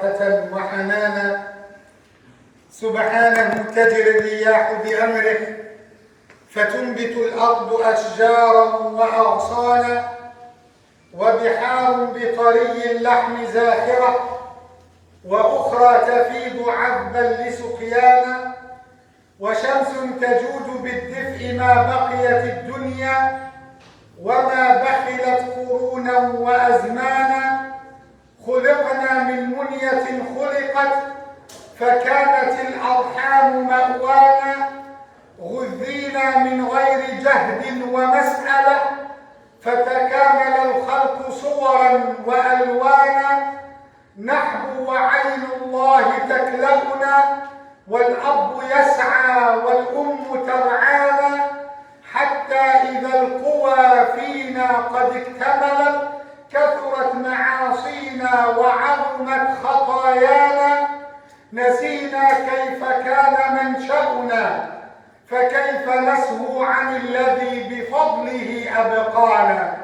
رأفة وحنانا. سبحانه تجري الرياح بأمره فتنبت الأرض أشجارا وأغصانا، وبحار بطري اللحم زاخرة، وأخرى تفيض عذبا لسقيانا، وشمس تجود بالدفء ما بقيت الدنيا، وما بخلت قرونا وأزمانا. خلقنا من منية خلقت فكانت الأرحام مأوانا، غذينا من غير جهد ومسألة فتكامل الخلق صورا وألوانا. نحن وعين الله تكلأنا، والأب يسعى والأم ترعانا، حتى إذا القوى فينا قد اكتملت كثرت معاصينا وعظمت خطايانا. نسينا كيف كان منشأنا، فكيف نسهو عن الذي بفضله أبقانا.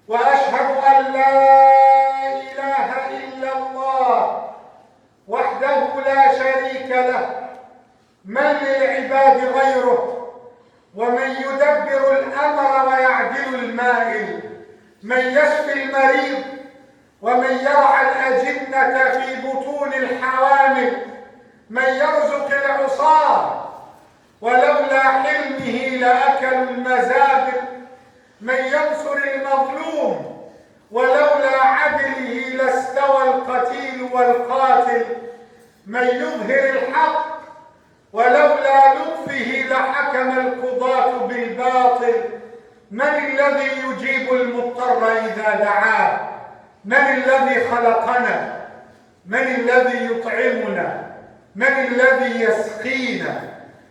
وأشهد أن لا إله إلا الله وحده لا شريك له، من للعباد غيره، ومن يدبر الأمر ويعدل المائل، من يشفي المريض، ومن يرعى الأجنة في بطون الحوامل، من يرزق العصاة ولولا حلمه لأكلوا المزابل، من ينصر المظلوم ولولا عدله لاستوى القتيل والقاتل، من يظهر الحق ولولا لطفه لحكم القضاة بالباطل. من الذي يجيب المضطر إذا دعاه؟ من الذي خلقنا؟ من الذي يطعمنا؟ من الذي يسقينا؟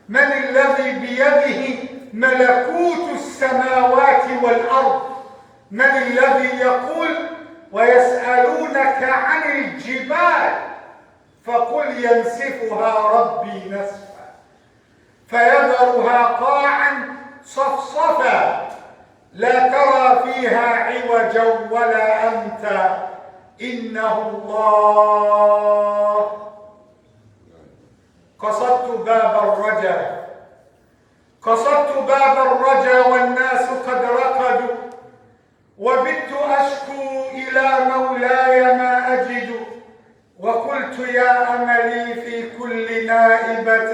من الذي بيده ملكوت السماوات والأرض؟ من الذي يقول ويسألونك عن الجبال فقل ينسفها ربي نسفا فيذرها قاعا صفصفا لا ترى فيها عوجا ولا أمتا. إنه الله. قصدت باب الرجا والناس قد رقدوا، وبت أشكو إلى مولاي ما أجد، وقلت يا أملي في كل نائبة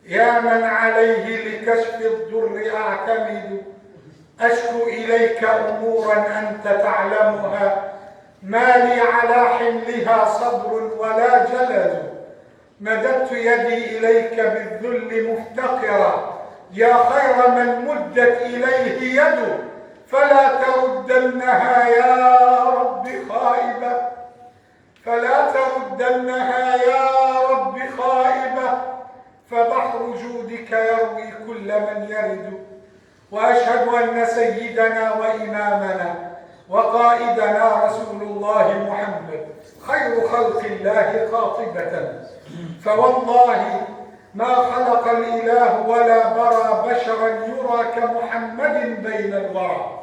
يا من عليه لكشف الضر أعتمد. أشكو إليك أمورا أنت تعلمها، ما لي على حملها صبر ولا جلد. مددت يدي إليك بالذل مفتقرا، يا خير من مدت إليه يده، فلا تردنها يا رب خائبة، فلا تردنها يا رب خائبة، فبحر جودك يروي كل من يرد. وأشهد أن سيدنا وإمامنا وقائدنا رسول الله محمد خير خلق الله قاطبة، فوالله ما خلق الإله ولا برى بشرا يرى كمحمد بين الورى.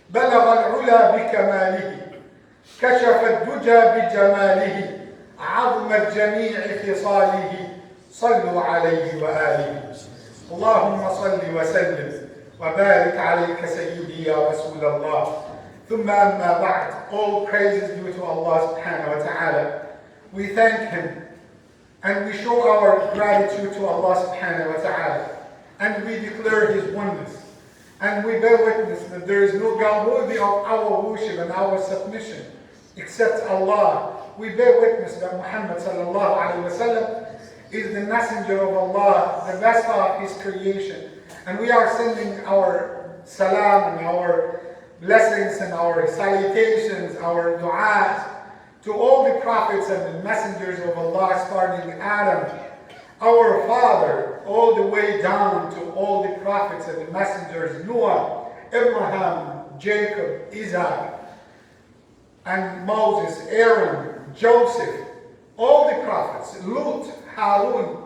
بلغ العلا بكماله، كشف الدجى بجماله، عظمت جميع خصاله. صلوا عليه وآله. اللهم صل وسلم وبارك عليك سيدي يا رسول الله. ثم أما بعد. All praise is due to Allah subhanahu wa ta'ala. We thank Him and we show our gratitude to Allah subhanahu wa ta'ala, and we declare His oneness, and we bear witness that there is no God worthy of our worship and our submission except Allah. We bear witness that Muhammad sallallahu alayhi wa sallam is the messenger of Allah, the best of His creation, and we are sending our salam and our blessings and our salutations, our du'as to all the prophets and the messengers of Allah, starting Adam, our father, all the way down to all the prophets and the messengers, Noah, Abraham, Jacob, Isaac, and Moses, Aaron, Joseph, all the prophets, Lut, Harun,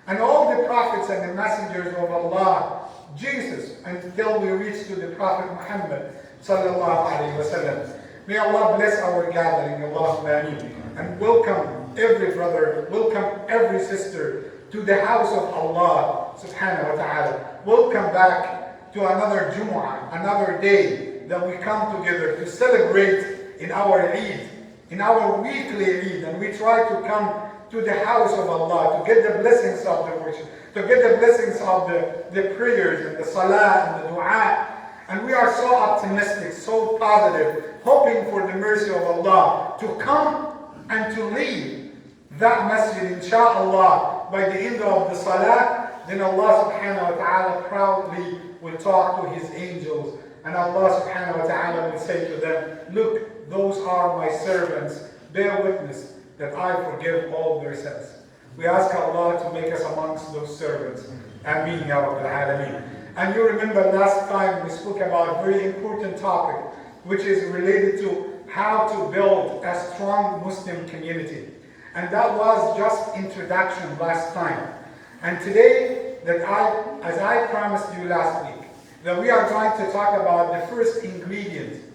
and all the prophets and the messengers of Allah, Jesus, until we reach to the Prophet Muhammad sallallahu alaihi wasallam. May Allah bless our gathering, Allahumma ameen. And welcome every brother, welcome every sister to the house of Allah subhanahu wa ta'ala. Welcome back to another Jumu'ah, another day that we come together to celebrate in our Eid, in our weekly Eid. And we try to come to the house of Allah to get the blessings of the worship, to get the blessings of the prayers and the salah and the dua. And we are so optimistic, so positive, hoping for the mercy of Allah to come and to leave that masjid, inshaAllah, by the end of the salah. Then Allah subhanahu wa ta'ala proudly will talk to His angels, and Allah subhanahu wa ta'ala will say to them, look, those are my servants, bear witness that I forgive all their sins. We ask Allah to make us amongst those servants. Ameen ya Rabbil Alameen. And you remember last time we spoke about a very important topic, which is related to how to build a strong Muslim community. And that was just introduction last time. And today, as I promised you last week, that we are going to talk about the first ingredient,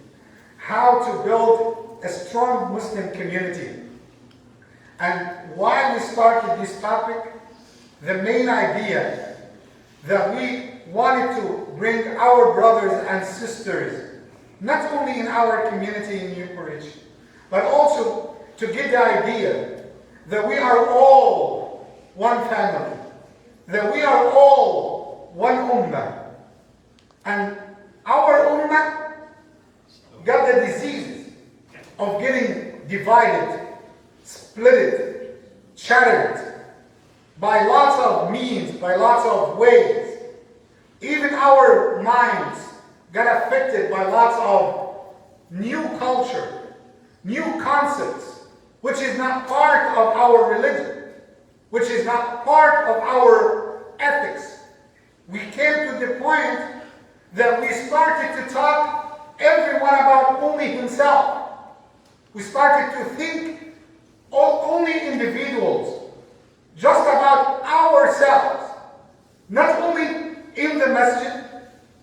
how to build a strong Muslim community. And why we started this topic, the main idea that we wanted to bring our brothers and sisters, not only in our community in Newport, but also to get the idea that we are all one family, that we are all one ummah. And our ummah got the diseases of getting divided, split, shattered by lots of means, by lots of ways. Even our minds got affected by lots of new culture, new concepts, which is not part of our religion, which is not part of our ethics. We came to the point that we started to talk everyone about only himself. We started to think only individuals, just about ourselves, not only in the masjid,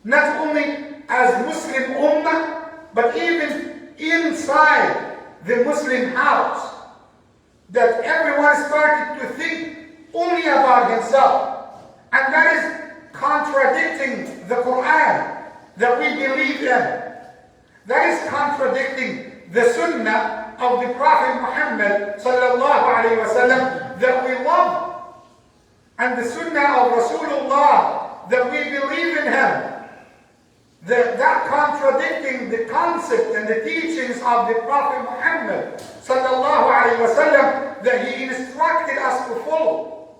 not only as Muslim ummah, but even inside the Muslim house, that everyone started to think only about himself. And that is contradicting the Quran that we believe in. That is contradicting the Sunnah of the Prophet Muhammad sallallahu alaihi wasallam that we love, and the Sunnah of Rasulullah that we believe in him. That contradicting the concept and the teachings of the Prophet Muhammad sallallahu alaihi wasallam that he instructed us to follow.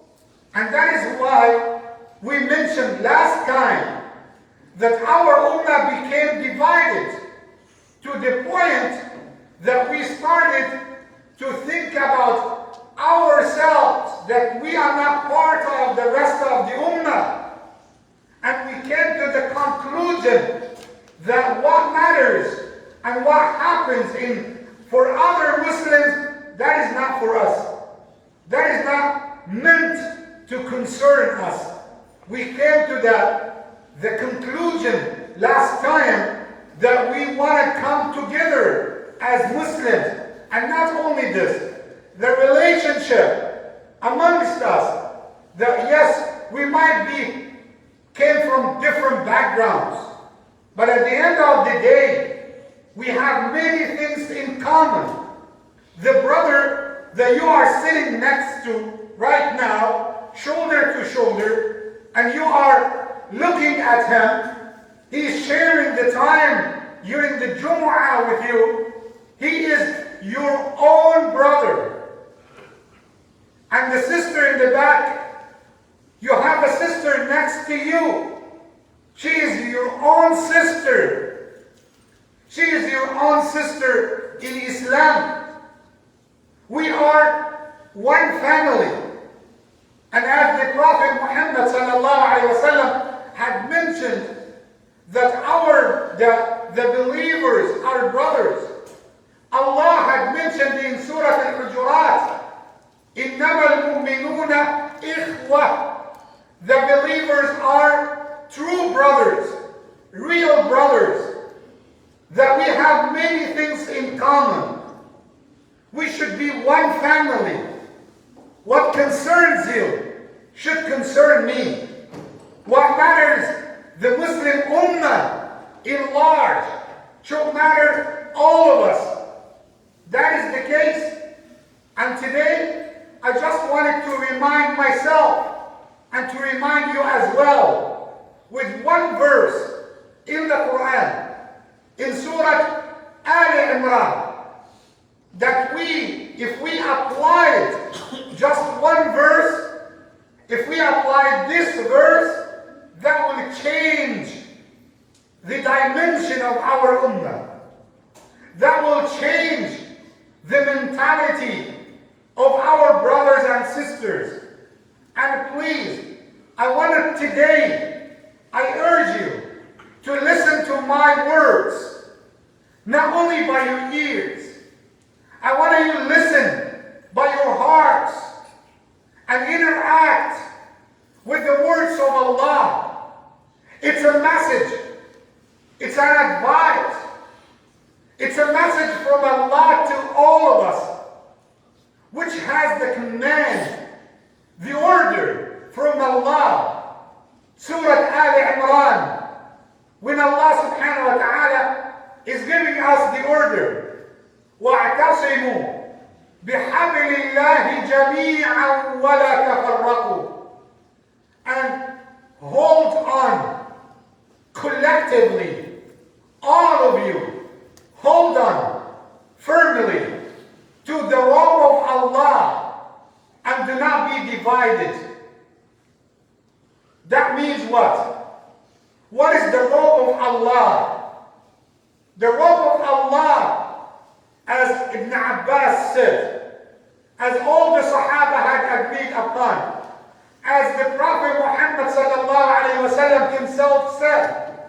And that is why we mentioned last time that our ummah became divided to the point that we started to think about ourselves, that we are not part of the rest of the ummah. And we came to the conclusion that what matters and what happens for other Muslims, that is not for us. That is not meant to concern us. We came to the conclusion last time that we want to come together as Muslims. And not only this, the relationship amongst us, that yes, we came from different backgrounds, but at the end of the day, we have many things in common. The brother that you are sitting next to right now, shoulder to shoulder, and you are looking at him, he's sharing the time during the Jumu'ah with you. He is your own brother. And the sister in the back, you have a sister next to you. She is your own sister. She is your own sister in Islam. We are one family. And as the Prophet Muhammad ﷺ had mentioned, that the believers are brothers. Allah had mentioned in Surah Al-Hujurat, إِنَّمَا الْمُؤْمِنُونَ إِخْوَةٌ. The believers are true brothers, real brothers, that we have many things in should be one family. What concerns you should concern me. What matters the Muslim Ummah in large should matter all of us. That is the case. And today, I just wanted to remind myself and to remind you as well with one verse in the Quran, in Surah Al Imran, that if we applied just one verse, if we applied this verse, that will change the dimension of our ummah. That will change the mentality of our brothers and sisters. And please, I urge you to listen to my words, not only by your ears. I want you to listen by your hearts and interact with the words of Allah. It's a message. It's an advice. It's a message from Allah to all of us, which has the command, the order from Allah. Surah Al Imran, when Allah subhanahu wa ta'ala is giving us the order, وَاعْتَصِمُوا بِحَبْلِ اللَّهِ جَمِيعًا وَلَا تَفَرَّقُوا, and hold on collectively, all of you, hold on firmly to the rope of Allah and do not be divided. That means what? What is the rope of Allah? The rope of Allah, as Ibn Abbas said, as all the Sahaba had agreed upon, as the Prophet Muhammad sallallahu alayhi wa sallam himself said,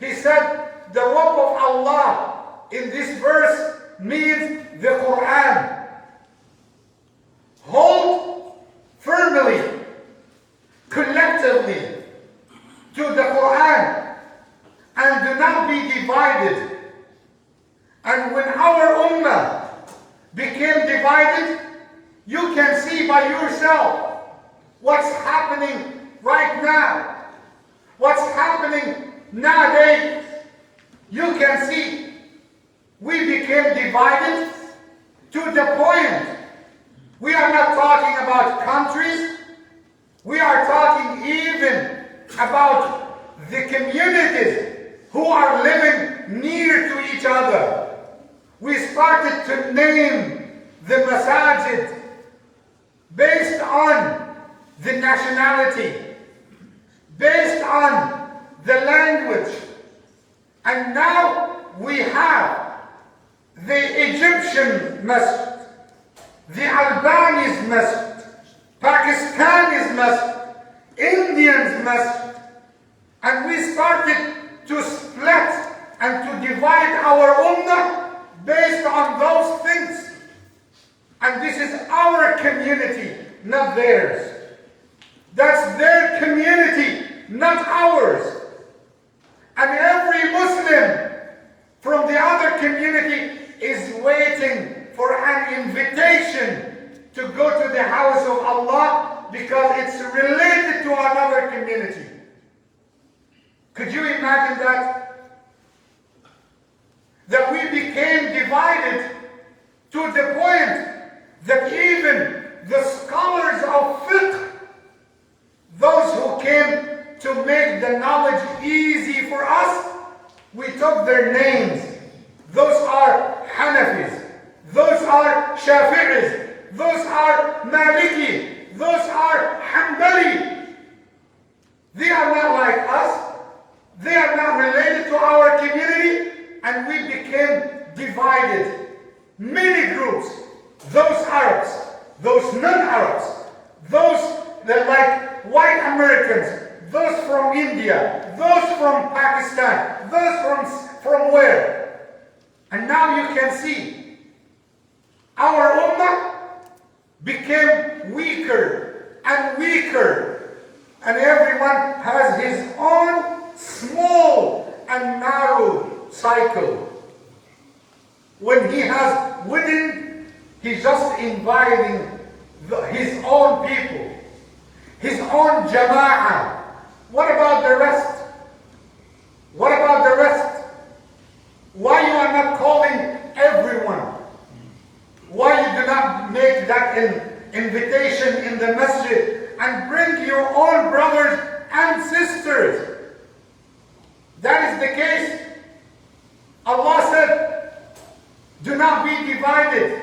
he said, the rope of Allah in this verse means the Quran. Hold firmly, collectively to the Quran and do not be divided. And when our ummah became divided, you can see by yourself what's happening right now, what's happening nowadays. You can see we became divided to the point we are not talking about countries, we are talking even about the communities who are living near to each other. We started to name the masajid based on the nationality, based on the language. And now we have the Egyptian masjid, the Albanese masjid, Pakistanis masjid, Indians masjid. And we started to split and to divide our ummah based on those things. And this is our community, not theirs. That's their community, not ours. And every Muslim from the other community is waiting for an invitation to go to the house of Allah because it's related to another community. Could you imagine that? That we became divided to the point that even the scholars of fiqh, those who came to make the knowledge easy for us, we took their names. Those are Hanafis, those are Shafi'is, those are Maliki, those are Hanbali. They are not like us. They are not related to our community, and we became divided. Many groups, those Arabs, those non-Arabs, those that like white Americans, those from India, those from Pakistan, those from where? And now you can see our ummah became weaker and weaker, and everyone has his own small and narrow cycle. When he has wedding, he just just inviting his own people, his own jama'ah. What about the rest? What about the rest? Why you are not calling everyone? Why you do not make that invitation in the masjid and bring your own brothers and sisters? That is the case. Allah said, do not be divided.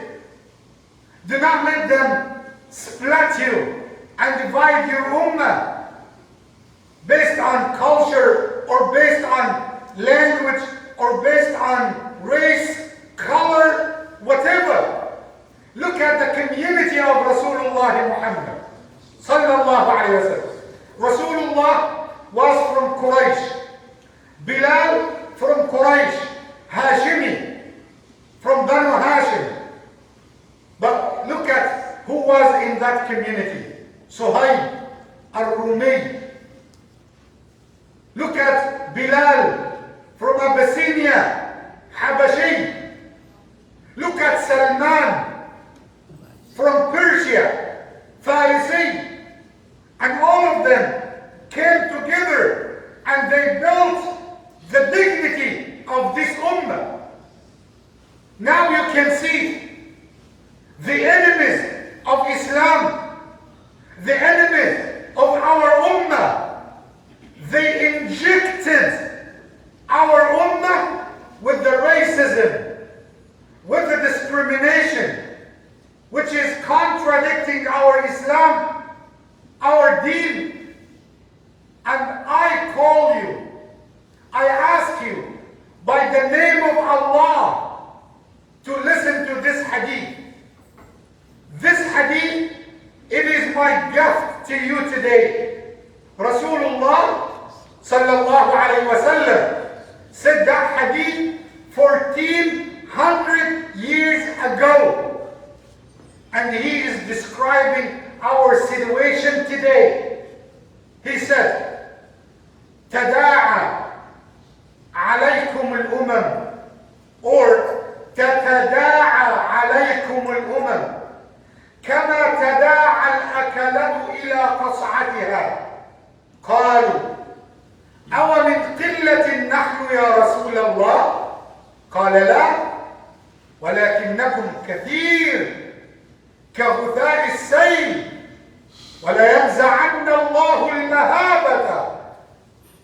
Do not let them split you and divide your ummah based on culture or based on language or based on race, color, whatever. Look at the community of Rasulullah Muhammad sallallahu alayhi wa sallam. Rasulullah was from Quraysh. Bilal from Quraysh. Hashimi from Banu Hashim. But look at who was in that community. Suhayb al-Rumi. Look at Bilal from Abyssinia, Habashi. Look at Salman from Persia, Farisi. And all of them came together and they built the dignity of this ummah. Now you can see the enemies of Islam, the enemies of our ummah, they injected our ummah with the racism, with the discrimination, which is contradicting our Islam, our deen. And I call you, I ask you, by the name of Allah, to listen to this hadith. This hadith, it is my gift to you today. Rasulullah sallallahu alayhi wa sallam said that hadith 1400 years ago. And he is describing our situation today. He said, تداعى عليكم الأمم or تتداعى عليكم الأمم كما تداعى الأكلة إلى قصعتها قالوا أو من قلة نحن يا رسول الله قال لا ولكنكم كثير كغثاء السيل ولا ينزعن الله المهابة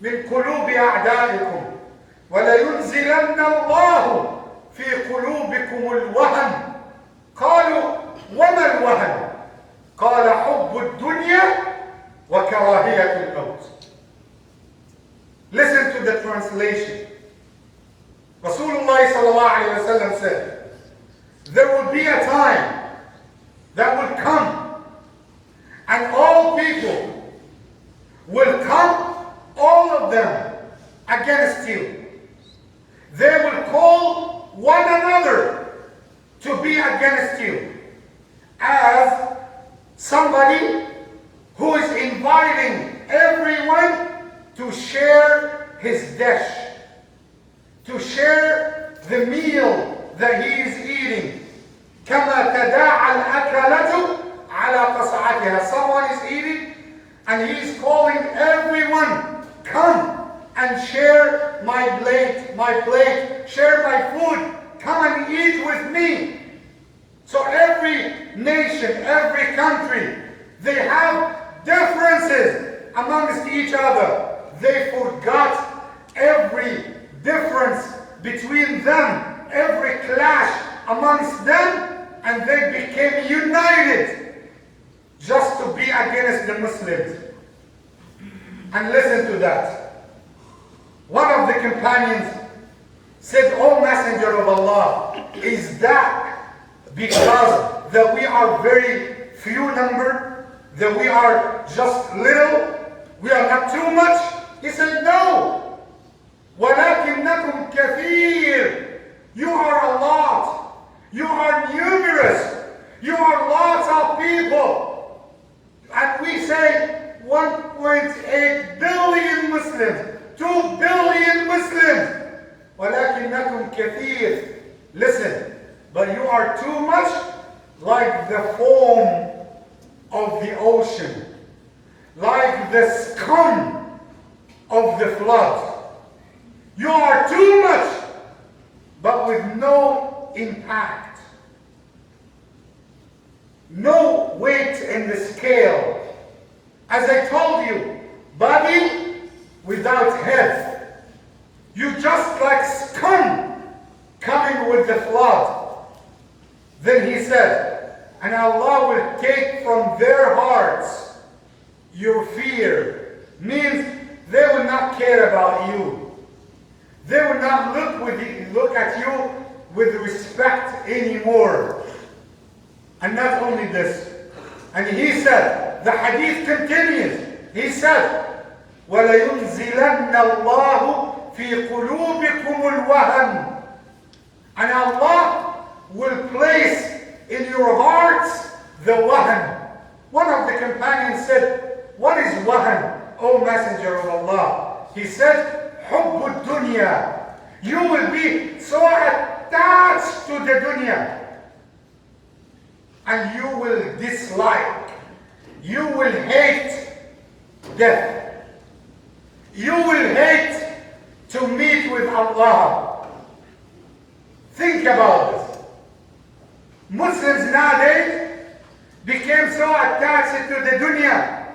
من قلوب أعدائكم ولا ينزلن الله في قلوبكم الوهن قالوا وما الوهن قال حب الدنيا وكراهية الموت. Listen to the translation. Rasulullah sallallahu alayhi wa sallam said, there will be a time that will come and all people will come, all of them, against you. They will call one another to be against you as somebody who is inviting everyone to share his dish, to share the meal that he is eating. كما تداعى الأكلة على قصعتها. Someone is eating and he is calling everyone, come and share my plate, share my food, come and eat with me. So every nation, every country, they have differences amongst each other. They forgot every difference between them, every clash amongst them, and they became united just to be against the Muslims. And listen to that. One of the companions said, "O Messenger of Allah, is that because that we are very few number, that we are just little, we are not too much?" He said, "No. وَلَكِنَّكُمْ كَثِيرٌ. You are a lot. You are numerous. You are lots of people." And we say 1.8 billion Muslims, 2 billion Muslims. وَلَكِنَّكُمْ كَثِيرٌ. Listen, but you are too much like the foam of the ocean, like the scum of the flood. You are too much, but with no impact. No weight in the scale. As I told you, body without head. You just like scum coming with the flood. Then he said, and Allah will take from their hearts your fear. Means they will not care about you. They will not look at you with respect anymore. And not only this, and he said, the hadith continues, he said, وَلَيُنْزِلَنَّ اللَّهُ فِي قُلُوبِكُمُ الْوَهَنَ. And Allah will place in your hearts the wahan. One of the companions said, what is wahan, O Messenger of Allah? He said, حُبُّ الدُّنْيَا. You will be so attached to the dunya. And you will dislike, you will hate death. You will hate to meet with Allah. Think about this. Muslims nowadays became so attached to the dunya.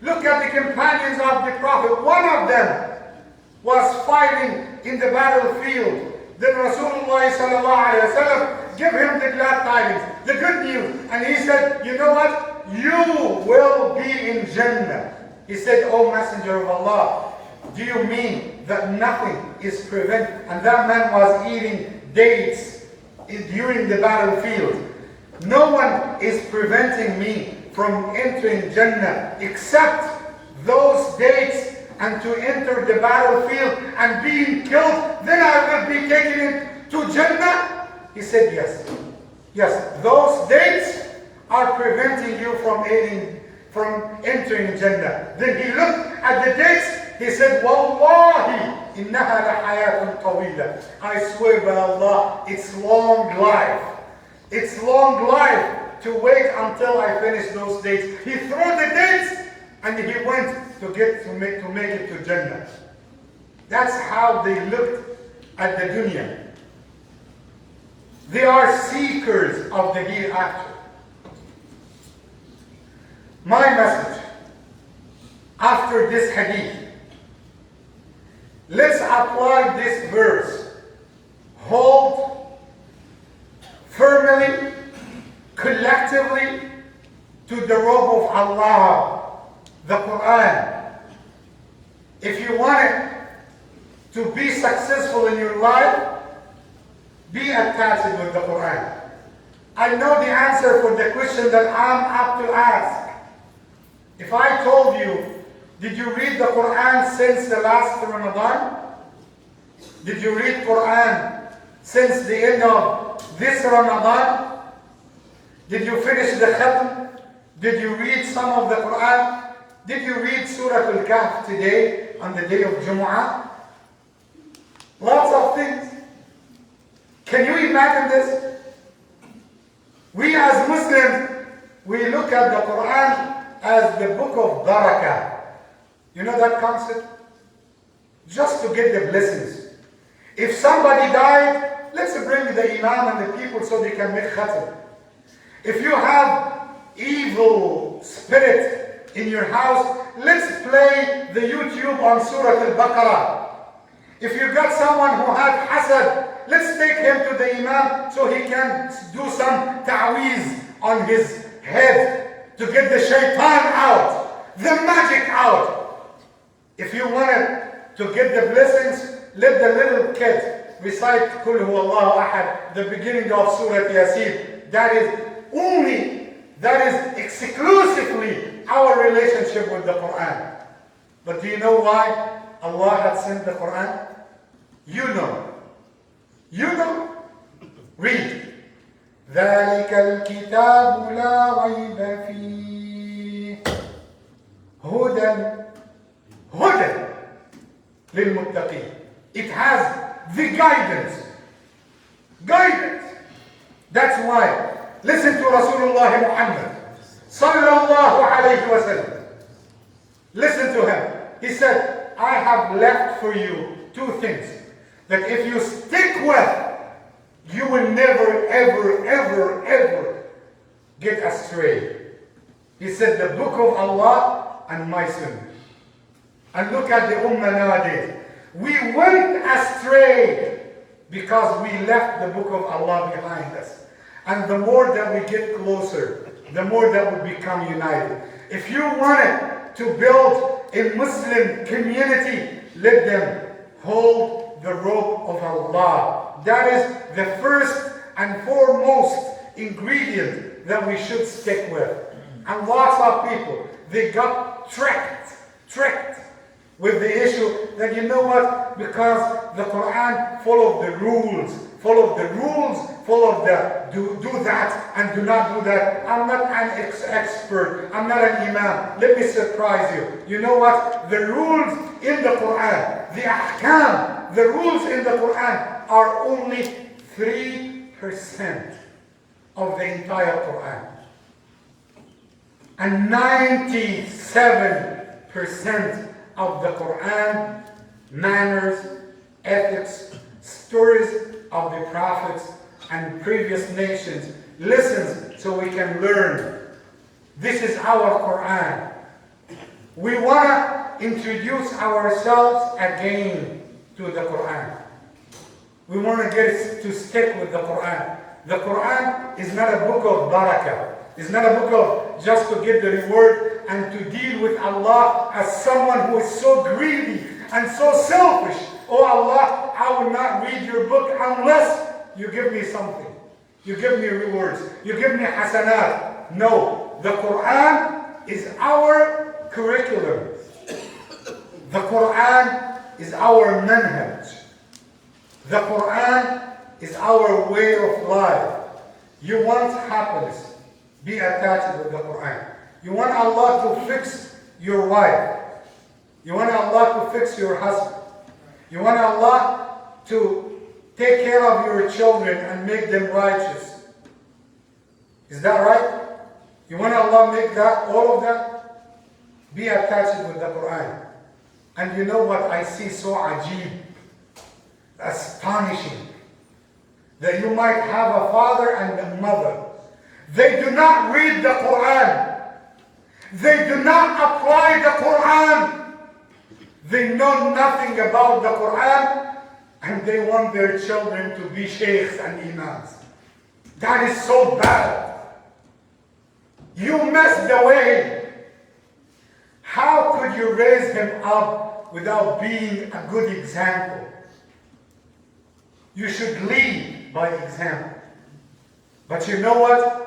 Look at the companions of the Prophet. One of them was fighting in the battlefield. Then Rasulullah sallallahu alayhi wa sallam give him the glad tidings, the good news. And he said, you know what? You will be in Jannah. He said, O Messenger of Allah, do you mean that nothing is prevented? And that man was eating dates during the battlefield. No one is preventing me from entering Jannah except those dates, and to enter the battlefield and being killed, then I will be taken into Jannah? He said, yes. Yes, those dates are preventing you from entering Jannah. Then he looked at the dates, he said, Wallahi, innaha la hayatun tawila. I swear by Allah, it's long life. It's long life to wait until I finish those dates. He threw the dates and he went to make it to Jannah. That's how they looked at the dunya. They are seekers of the hereafter. My message after this hadith, let's apply this verse. Hold firmly, collectively to the robe of Allah, the Quran. If you want it to be successful in your life, be attached with the Quran. I know the answer for the question that I'm up to ask. If I told you, did you read the Quran since the last Ramadan? Did you read Quran since the end of this Ramadan? Did you finish the Khatm? Did you read some of the Quran? Did you read Surah Al-Kahf today on the day of Jumu'ah? Lots of things. Can you imagine this? We as Muslims, we look at the Quran as the book of barakah. You know that concept? Just to get the blessings. If somebody died, let's bring the Imam and the people so they can make khatm. If you have evil spirit in your house, let's play the YouTube on Surah Al-Baqarah. If you got someone who had hasad, let's take him to the Imam so he can do some ta'weez on his head to get the shaitan out, the magic out. If you wanted to get the blessings, let the little kid recite Kul Huwallahu Ahad, the beginning of Surah Yasin. That is exclusively our relationship with the Quran. But do you know why Allah had sent the Quran? You know. You know. Read. ذَلِكَ الْكِتَابُ لَا رَيْبَ فِيهِ هُدًى لِلْمُتَّقِينَ. It has the guidance. Guidance. That's why Listen to Rasulullah Muhammad sallallahu alayhi wa sallam. Listen to him. He said, I have left for you two things that if you stick with, you will never, ever, ever, ever get astray. He said, the book of Allah and my sunnah. And look at the ummah nowadays. We went astray because we left the book of Allah behind us. And the more that we get closer, the more that we become united. If you wanted to build a Muslim community, let them hold the rope of Allah. That is the first and foremost ingredient that we should stick with. And lots of people, they got tricked with the issue that, you know what, because the Quran full of the rules, full of the do that and do not do that. I'm not an expert, I'm not an Imam. Let me surprise you. You know what? The rules in the Quran, the ahkam, the rules in the Quran are only 3% of the entire Quran. And 97% of the Quran, manners, ethics, stories of the prophets and previous nations. Listen so we can learn. This is our Quran. We want to introduce ourselves again to the Quran. We want to get to stick with the Quran. The Quran is not a book of barakah. It's not a book of just to get the reward and to deal with Allah as someone who is so greedy and so selfish. Oh Allah, I will not read your book unless you give me something. You give me rewards. You give me hasanat. No, the Quran is our curriculum. The Quran is our manhaj. The Quran is our way of life. You want happiness, be attached with the Quran. You want Allah to fix your wife. You want Allah to fix your husband. You want Allah to take care of your children and make them righteous. Is that right? You want Allah make that, all of that? Be attached with the Quran. And you know what I see so ajib, astonishing, that you might have a father and a mother. They do not read the Quran. They do not apply the Quran. They know nothing about the Quran, and they want their children to be sheikhs and imams. That is so bad. You missed the way. How could you raise him up without being a good example? You should lead by example. But you know what?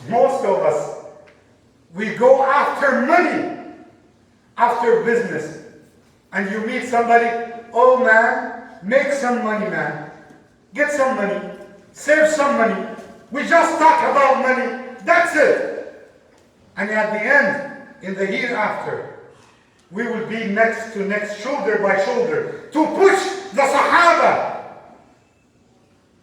Most of us, we go after money, after business. And you meet somebody, oh man, make some money, man. Get some money. Save some money. We just talk about money. That's it. And at the end, in the hereafter, we will be next to next, shoulder by shoulder, to push the Sahaba.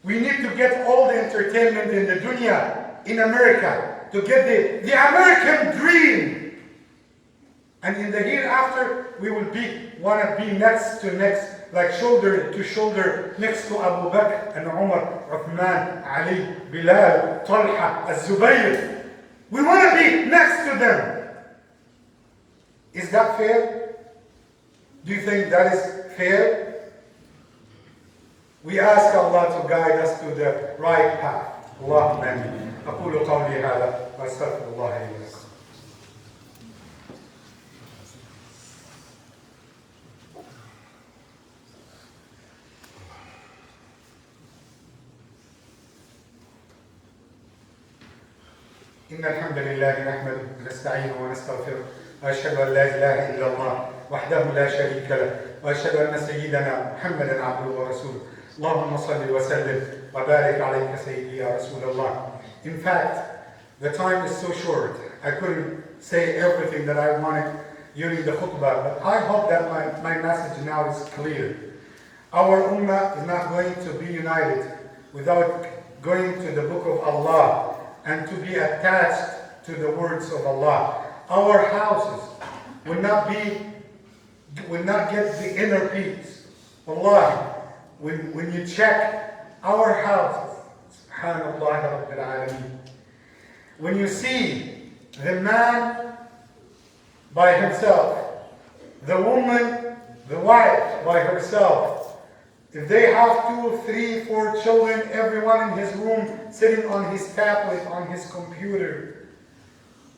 We need to get all the entertainment in the dunya, in America, to get the American dream. And in the hereafter, we will want to be next to next, like shoulder to shoulder, next to Abu Bakr and Umar, Uthman, Ali, Bilal, Talha, Az-Zubayr. We want to be next to them. Is that fair? Do you think that is fair? We ask Allah to guide us to the right path. Allahumma amin. أقول قولي هذا وأستغفر الله لي ولكم. إن الحمد لله نحمده ونستعينه ونستغفره وأشهد أن لا إله إلا الله وحده لا شريك له وأشهد أن سيدنا محمدا عبده ورسوله اللهم صل وسلم وبارك عليك سيدي يا رسول الله. In fact, the time is so short. I couldn't say everything that I wanted during the khutbah, but I hope that my message now is clear. Our ummah is not going to be united without going to the book of Allah and to be attached to the words of Allah. Our houses will not get the inner peace. Wallahi, when you check our houses, subhanallah rabbil alameen, when you see the man by himself, the woman, the wife by herself, if they have 2, 3, 4 children, everyone in his room sitting on his tablet, on his computer,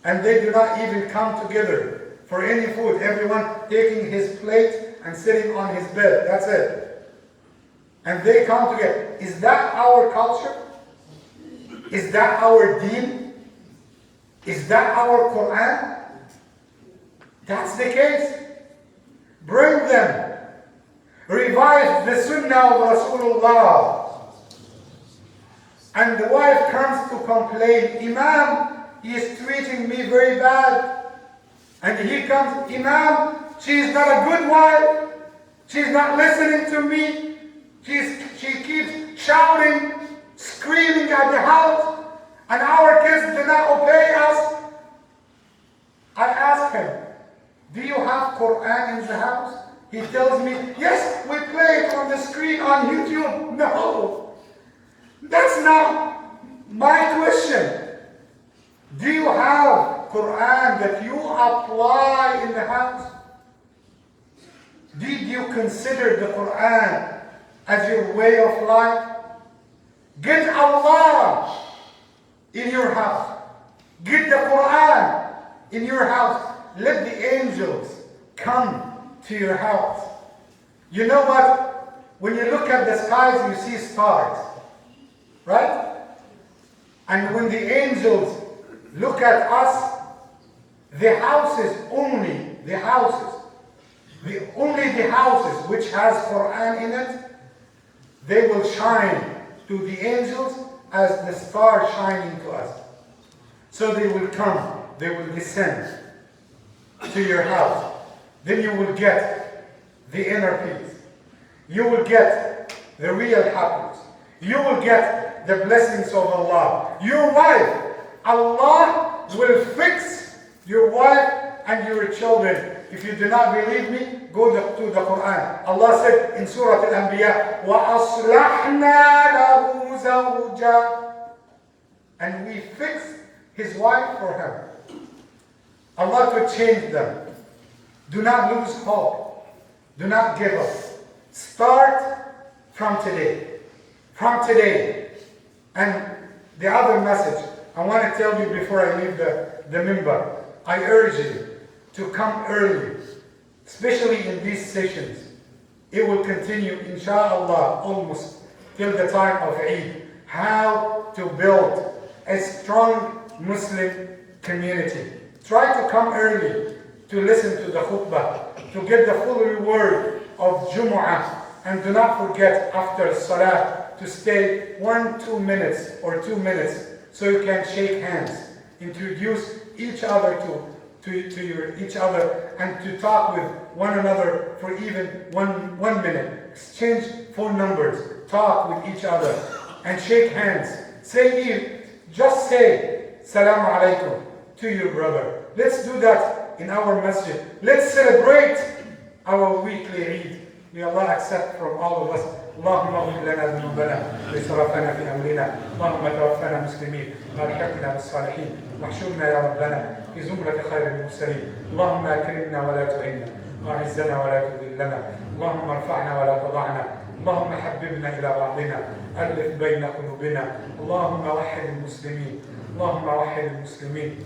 and they do not even come together for any food, everyone taking his plate and sitting on his bed, that's it. And they come together. Is that our culture? Is that our deen? Is that our Quran? That's the case. Bring them. Revive the Sunnah of Rasulullah. And the wife comes to complain, Imam, he is treating me very bad. And he comes, Imam, she is not a good wife. She's not listening to me. She keeps shouting, screaming at the house, and our kids do not obey us. I ask him, do you have Quran in the house? He tells me, yes, we play it on the screen on YouTube. No, that's not my question. Do you have Quran that you apply in the house? Did you consider the Quran as your way of life? Get Allah in your house. Get the Quran in your house. Let the angels come to your house. You know what? When you look at the skies, you see stars. Right? And when the angels look at us, the houses which has Quran in it, they will shine to the angels as the stars shining to us. So they will come, they will descend to your house. Then you will get the inner peace. You will get the real happiness. You will get the blessings of Allah. Your wife, Allah will fix your wife and your children. If you do not believe me, go to the Quran. Allah said in Surah Al-Anbiya, وَأَصْلَحْنَا لَهُ زَوْجًا, and we fixed his wife for him. Allah could change them. Do not lose hope. Do not give up. Start from today. From today. And the other message I want to tell you before I leave the minbar, I urge you to come early, especially in these sessions. It will continue, inshallah, almost till the time of Eid. How to build a strong Muslim community. Try to come early to listen to the khutbah, to get the full reward of Jumu'ah, and do not forget after Salah to stay 1-2 minutes or 2 minutes so you can shake hands, introduce each other to each other, and to talk with one another for even one minute. Exchange phone numbers, talk with each other, and shake hands. Just say Salaam Alaikum to your brother. Let's do that in our masjid. Let's celebrate our weekly Eid. May Allah accept from all of us. اللهم اغفر لنا ذنوبنا وإسرافنا في أمرنا، اللهم توفنا مسلمين والحقنا بالصالحين واحشرنا يا ربنا في زمرة خير المرسلين. اللهم أكرمنا ولا تهنا وأعزنا ولا تذلنا، اللهم ارفعنا ولا تضعنا، اللهم حببنا إلى بعضنا، ألف بين قلوبنا، اللهم وحد المسلمين، اللهم وحد المسلمين،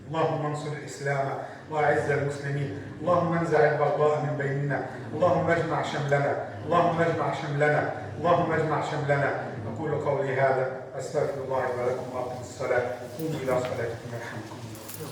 اللهم انصر الإسلام وأعز المسلمين، اللهم انزع البغضاء من بيننا، اللهم اجمع شملنا، اللهم اجمع شملنا، اللهم اجمع شملنا. أقول قولي هذا، أستغفر الله لي ولكم وأقم الصلاة، قوموا إلى صلاتكم يرحمكم الله.